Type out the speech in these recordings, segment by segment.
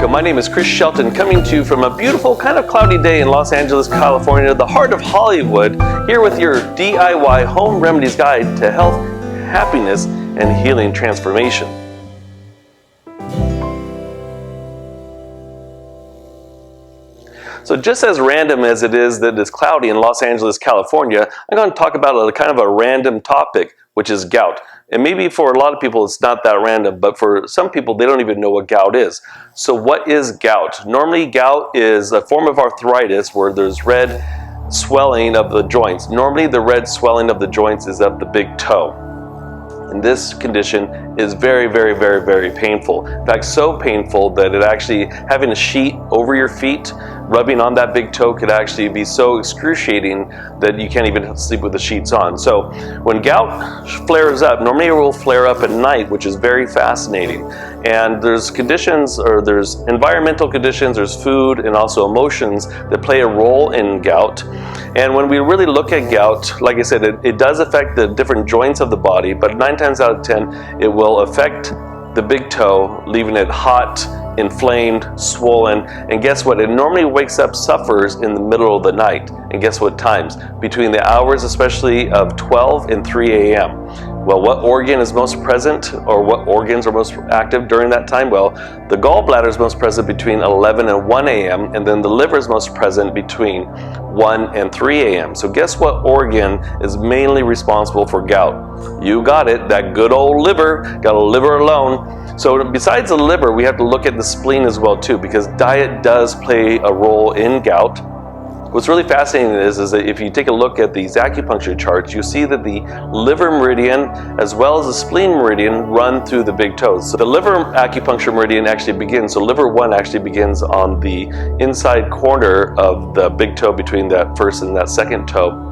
welcome. My name is Chris Shelton, coming to you from a beautiful, kind of cloudy day in Los Angeles, California, the heart of Hollywood, here with your DIY Home Remedies guide to health, happiness, and healing transformation. So just as random as it is that it's cloudy in Los Angeles, California, I'm going to talk about a kind of a random topic, which is gout. And maybe for a lot of people it's not that random, but for some people they don't even know what gout is. So what is gout? Normally gout is a form of arthritis where there's red swelling of the joints. Normally the red swelling of the joints is of the big toe. And this condition is very, very, very, very painful. In fact, so painful that it actually, having a sheet over your feet, rubbing on that big toe could actually be so excruciating that you can't even sleep with the sheets on. So when gout flares up, normally it will flare up at night, which is very fascinating. And there's conditions, or there's environmental conditions, there's food, and also emotions that play a role in gout. And when we really look at gout, like I said, it does affect the different joints of the body, but 9 times out of 10, it will affect the big toe, leaving it hot, inflamed, swollen, and guess what? It normally wakes up, suffers in the middle of the night. And guess what times? Between the hours especially of 12 and 3 a.m. Well, what organ is most present, or what organs are most active during that time? Well, the gallbladder is most present between 11 and 1 a.m. and then the liver is most present between 1 and 3 a.m. So guess what organ is mainly responsible for gout? You got it, that good old liver. Got a liver alone. So besides the liver, we have to look at the spleen as well too, because diet does play a role in gout. What's really fascinating is that if you take a look at these acupuncture charts, you see that the liver meridian as well as the spleen meridian run through the big toes. So the liver acupuncture meridian actually begins, so liver 1 actually begins on the inside corner of the big toe between that first and that second toe.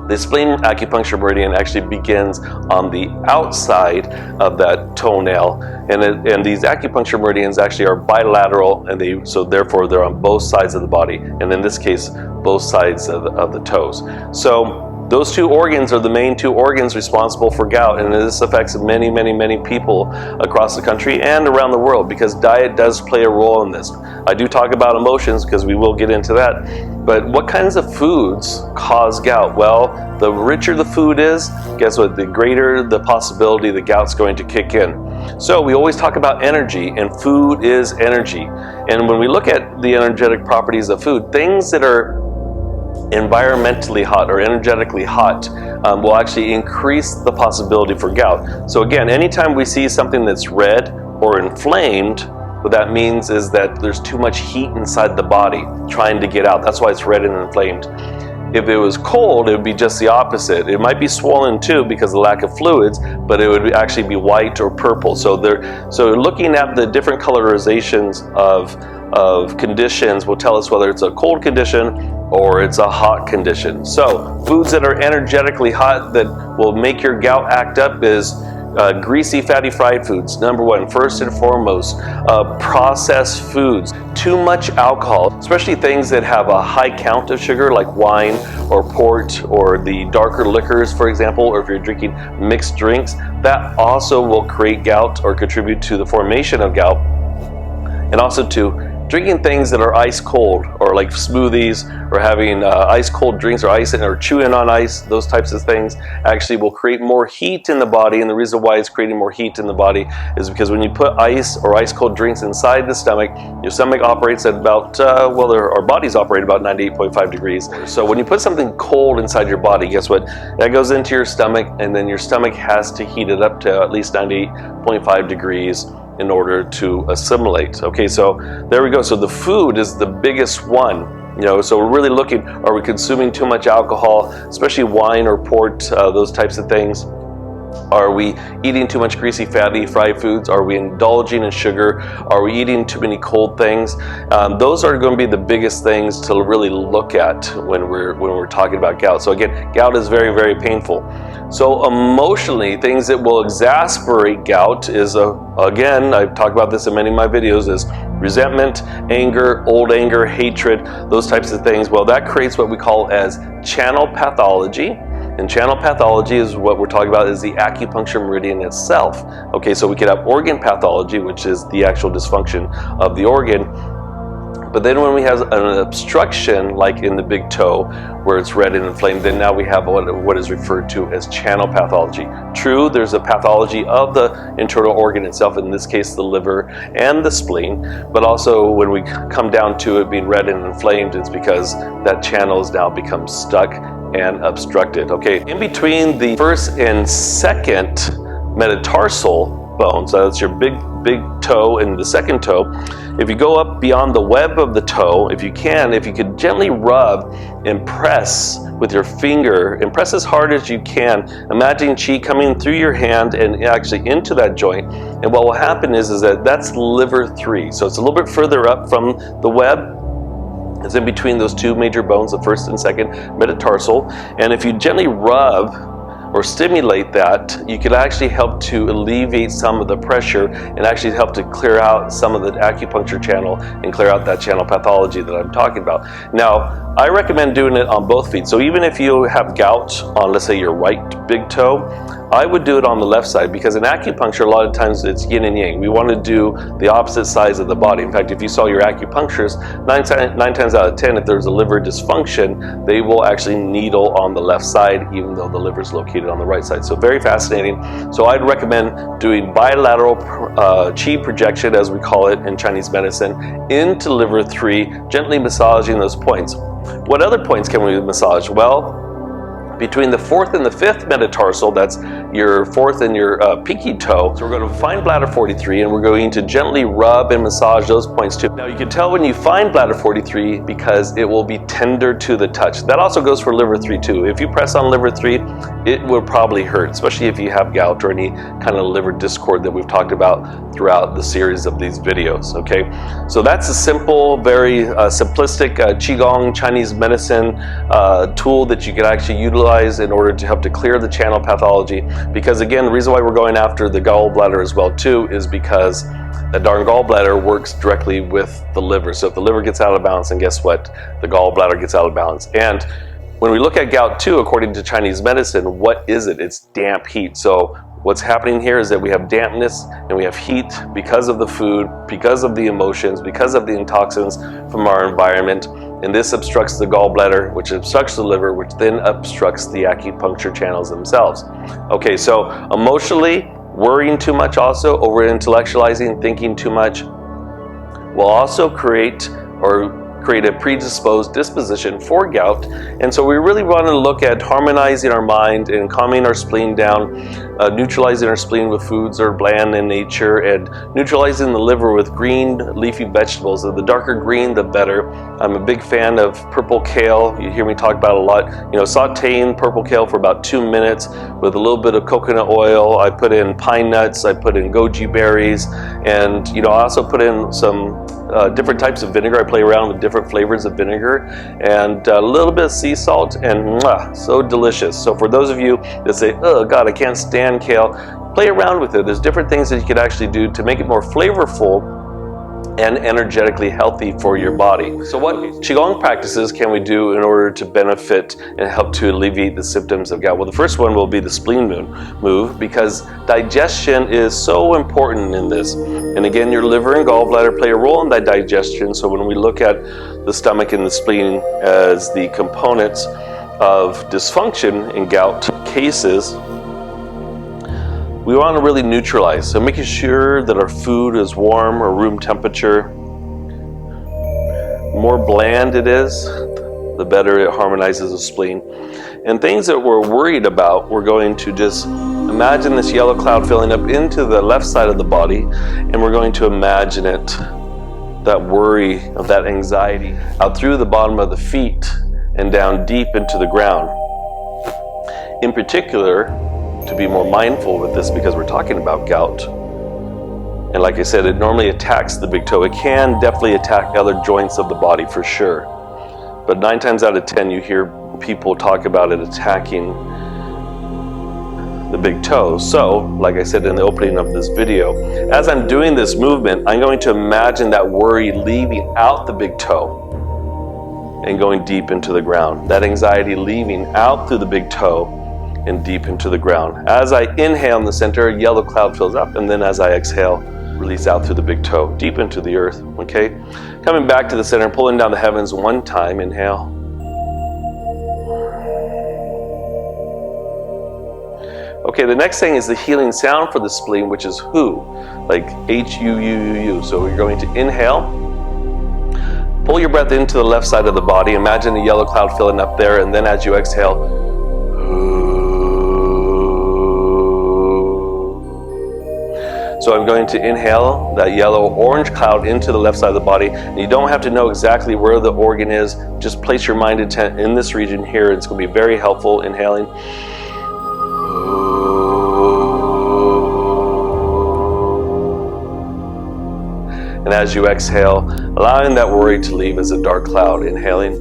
The spleen acupuncture meridian actually begins on the outside of that toenail, and these acupuncture meridians actually are bilateral, and so therefore they're on both sides of the body, and in this case both sides of the toes. So those two organs are the main two organs responsible for gout, and this affects many, many, many people across the country and around the world, because diet does play a role in this. I do talk about emotions because we will get into that, but what kinds of foods cause gout? Well, the richer the food is, guess what? The greater the possibility the gout's going to kick in. So we always talk about energy, and food is energy. And when we look at the energetic properties of food, things that are environmentally hot or energetically hot will actually increase the possibility for gout. So again, anytime we see something that's red or inflamed, what that means is that there's too much heat inside the body trying to get out. That's why it's red and inflamed. If it was cold, it would be just the opposite. It might be swollen too because of the lack of fluids, but it would actually be white or purple. So looking at the different colorizations of conditions will tell us whether it's a cold condition or it's a hot condition. So foods that are energetically hot that will make your gout act up is greasy, fatty, fried foods. Number one, first and foremost, processed foods. Too much alcohol, especially things that have a high count of sugar like wine or port or the darker liquors, for example, or if you're drinking mixed drinks, that also will create gout or contribute to the formation of gout. And also to drinking things that are ice cold, or like smoothies, or having ice cold drinks, or chewing on ice, those types of things actually will create more heat in the body. And the reason why it's creating more heat in the body is because when you put ice or ice cold drinks inside the stomach, your stomach operates at about, our bodies operate about 98.5 degrees. So when you put something cold inside your body, guess what? That goes into your stomach, and then your stomach has to heat it up to at least 98.5 degrees in order to assimilate. Okay, so there we go. So the food is the biggest one. So we're really looking, are we consuming too much alcohol, especially wine or port, those types of things? Are we eating too much greasy, fatty, fried foods? Are we indulging in sugar? Are we eating too many cold things? Those are going to be the biggest things to really look at when we're talking about gout. So again, gout is very, very painful. So emotionally, things that will exacerbate gout is, again, I've talked about this in many of my videos, is resentment, anger, old anger, hatred, those types of things. Well, that creates what we call as channel pathology. And channel pathology is what we're talking about, is the acupuncture meridian itself. Okay, so we could have organ pathology, which is the actual dysfunction of the organ. But then when we have an obstruction, like in the big toe, where it's red and inflamed, then now we have what is referred to as channel pathology. True, there's a pathology of the internal organ itself, in this case the liver and the spleen, but also when we come down to it being red and inflamed, it's because that channel has now become stuck and obstructed. Okay, in between the first and second metatarsal bones, so that's your big toe and the second toe, if you go up beyond the web of the toe, if you could gently rub and press with your finger, and press as hard as you can, imagine qi coming through your hand and actually into that joint. And what will happen is that that's liver 3. So it's a little bit further up from the web. It's in between those two major bones, the first and second metatarsal. And if you gently rub or stimulate that, you could actually help to alleviate some of the pressure and actually help to clear out some of the acupuncture channel and clear out that channel pathology that I'm talking about. Now, I recommend doing it on both feet. So even if you have gout on, let's say, your right big toe, I would do it on the left side, because in acupuncture, a lot of times it's yin and yang. We want to do the opposite sides of the body. In fact, if you saw your acupuncturist, 9 times out of 10, if there's a liver dysfunction, they will actually needle on the left side, even though the liver is located on the right side. So very fascinating. So I'd recommend doing bilateral qi projection, as we call it in Chinese medicine, into liver 3, gently massaging those points. What other points can we massage? Well, between the 4th and the 5th metatarsal, that's your 4th and your pinky toe. So we're going to find bladder 43, and we're going to gently rub and massage those points too. Now you can tell when you find bladder 43 because it will be tender to the touch. That also goes for liver 3 too. If you press on liver 3, it will probably hurt, especially if you have gout or any kind of liver discord that we've talked about throughout the series of these videos. Okay, so that's a simple, very simplistic Qigong Chinese medicine tool that you can actually utilize in order to help to clear the channel pathology. Because again, the reason why we're going after the gallbladder as well too is because that darn gallbladder works directly with the liver. So if the liver gets out of balance, and guess what? The gallbladder gets out of balance. And when we look at gout too, according to Chinese medicine, what is it? It's damp heat. So what's happening here is that we have dampness and we have heat because of the food, because of the emotions, because of the toxins from our environment. And this obstructs the gallbladder, which obstructs the liver, which then obstructs the acupuncture channels themselves. Okay, so emotionally, worrying too much also, over-intellectualizing, thinking too much, will also create a predisposed disposition for gout. And so we really want to look at harmonizing our mind and calming our spleen down, neutralizing our spleen with foods that are bland in nature, and neutralizing the liver with green leafy vegetables. The darker green, the better. I'm a big fan of purple kale. You hear me talk about it a lot. You know, sauteing purple kale for about 2 minutes with a little bit of coconut oil. I put in pine nuts, I put in goji berries, and you know, I also put in some different types of vinegar. I play around with different flavors of vinegar and a little bit of sea salt, and so delicious. So for those of you that say, oh God, I can't stand kale, play around with it. There's different things that you could actually do to make it more flavorful and energetically healthy for your body. So what Qigong practices can we do in order to benefit and help to alleviate the symptoms of gout? Well, the first one will be the spleen move, because digestion is so important in this. And again, your liver and gallbladder play a role in that digestion. So when we look at the stomach and the spleen as the components of dysfunction in gout cases, we want to really neutralize. So making sure that our food is warm or room temperature. The more bland it is, the better it harmonizes the spleen. And things that we're worried about, we're going to just imagine this yellow cloud filling up into the left side of the body, and we're going to imagine it, that worry, of that anxiety, out through the bottom of the feet and down deep into the ground. In particular, to be more mindful with this, because we're talking about gout. And like I said, it normally attacks the big toe. It can definitely attack other joints of the body for sure. But 9 times out of 10, you hear people talk about it attacking the big toe. So, like I said in the opening of this video, as I'm doing this movement, I'm going to imagine that worry leaving out the big toe and going deep into the ground. That anxiety leaving out through the big toe and deep into the ground. As I inhale in the center, a yellow cloud fills up, and then as I exhale, release out through the big toe, deep into the earth, okay? Coming back to the center, pulling down the heavens one time, inhale. Okay, the next thing is the healing sound for the spleen, which is hu, like H-U-U-U-U. So you're going to inhale, pull your breath into the left side of the body, imagine a yellow cloud filling up there, and then as you exhale, so I'm going to inhale that yellow orange cloud into the left side of the body, and you don't have to know exactly where the organ is, just place your mind intent in this region here. It's going to be very helpful inhaling. And as you exhale, allowing that worry to leave as a dark cloud, inhaling.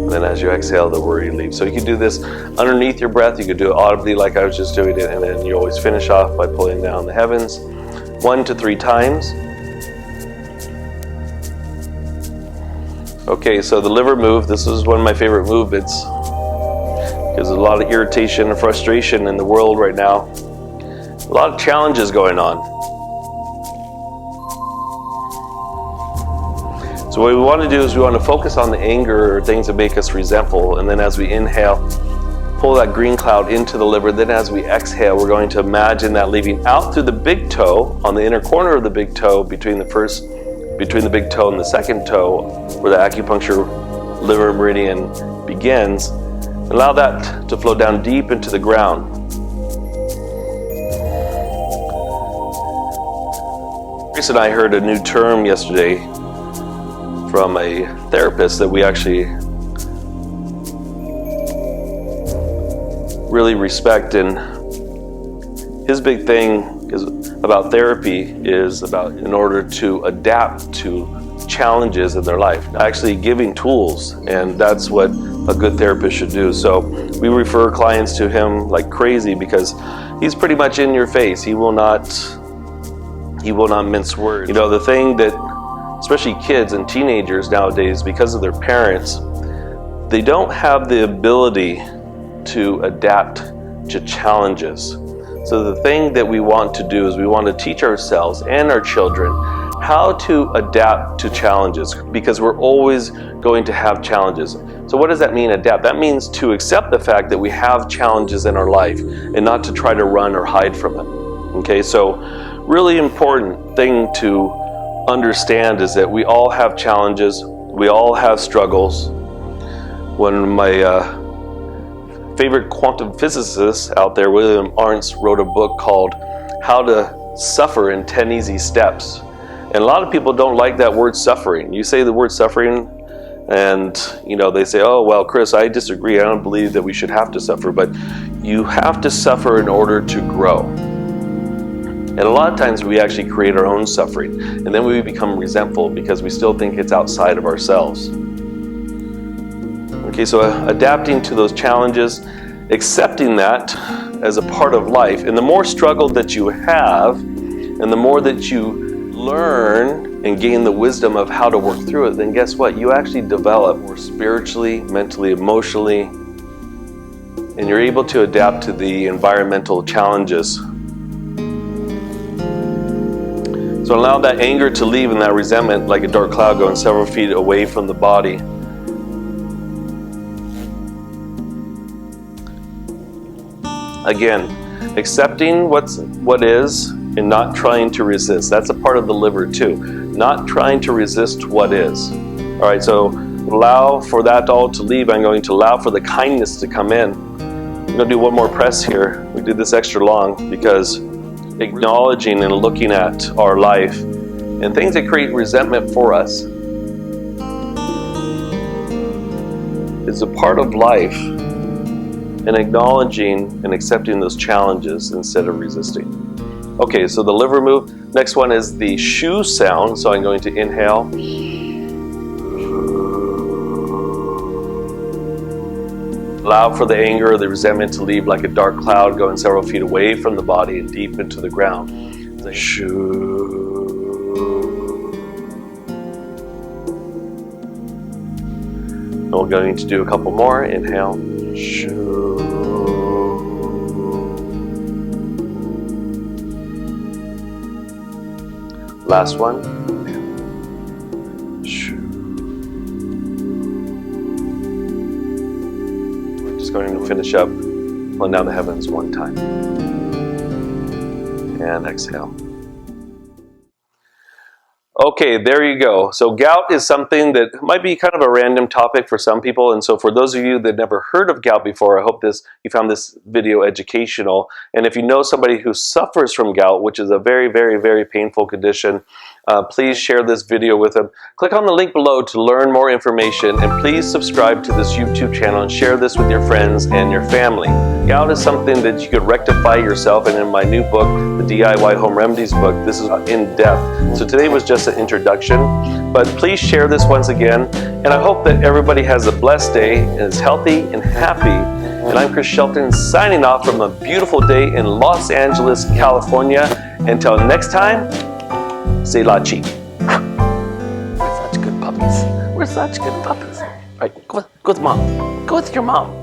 And then as you exhale, the worry leaves. So you can do this underneath your breath. You could do it audibly like I was just doing it, and then you always finish off by pulling down the heavens 1 to 3 times. Okay, so the liver move, this is one of my favorite movements because there's a lot of irritation and frustration in the world right now. A lot of challenges going on. So what we want to do is we want to focus on the anger or things that make us resentful, and then as we inhale, pull that green cloud into the liver. Then as we exhale, we're going to imagine that leaving out through the big toe, on the inner corner of the big toe, between the big toe and the second toe, where the acupuncture liver meridian begins. Allow that to flow down deep into the ground. Chris and I heard a new term yesterday from a therapist that we actually really respect, and his big thing is about therapy is about in order to adapt to challenges in their life, actually giving tools, and that's what a good therapist should do. So we refer clients to him like crazy because he's pretty much in your face. He will not mince words. You know, the thing that especially kids and teenagers nowadays, because of their parents, they don't have the ability to adapt to challenges. So the thing that we want to do is we want to teach ourselves and our children how to adapt to challenges, because we're always going to have challenges. So what does that mean, adapt? That means to accept the fact that we have challenges in our life and not to try to run or hide from it. Okay, so really important thing to understand is that we all have challenges, we all have struggles. One of my favorite quantum physicists out there, William Arntz, wrote a book called How to Suffer in 10 Easy Steps. And a lot of people don't like that word suffering. You say the word suffering and they say, oh well, Chris, I disagree, I don't believe that we should have to suffer. But you have to suffer in order to grow. And a lot of times we actually create our own suffering, and then we become resentful because we still think it's outside of ourselves. Okay, so adapting to those challenges, accepting that as a part of life, and the more struggle that you have, and the more that you learn and gain the wisdom of how to work through it, then guess what? You actually develop more spiritually, mentally, emotionally, and you're able to adapt to the environmental challenges. So allow that anger to leave and that resentment like a dark cloud going several feet away from the body. Again, accepting what is and not trying to resist. That's a part of the liver too. Not trying to resist what is. All right, so allow for that all to leave. I'm going to allow for the kindness to come in. I'm going to do one more press here. We did this extra long because acknowledging and looking at our life and things that create resentment for us is a part of life, and acknowledging and accepting those challenges instead of resisting. Okay, so the liver move. Next one is the shu sound. So I'm going to inhale. Allow for the anger or the resentment to leave like a dark cloud going several feet away from the body and deep into the ground. The shu. And we're going to do a couple more. Inhale. Shoo. Last one. Shoo. We're just going to finish up, pulling down the heavens one time. And exhale. Okay, there you go. So gout is something that might be kind of a random topic for some people, and so for those of you that never heard of gout before, I hope you found this video educational. And if you know somebody who suffers from gout, which is a very, very, very painful condition, please share this video with them. Click on the link below to learn more information, and please subscribe to this YouTube channel and share this with your friends and your family. Gout is something that you could rectify yourself, and in my new book, the DIY Home Remedies book, this is in depth. So today was just an introduction, but please share this once again, and I hope that everybody has a blessed day and is healthy and happy. And I'm Chris Shelton, signing off from a beautiful day in Los Angeles, California. Until next time, say la chi. We're such good puppies. We're such good puppies. All right, go with mom. Go with your mom.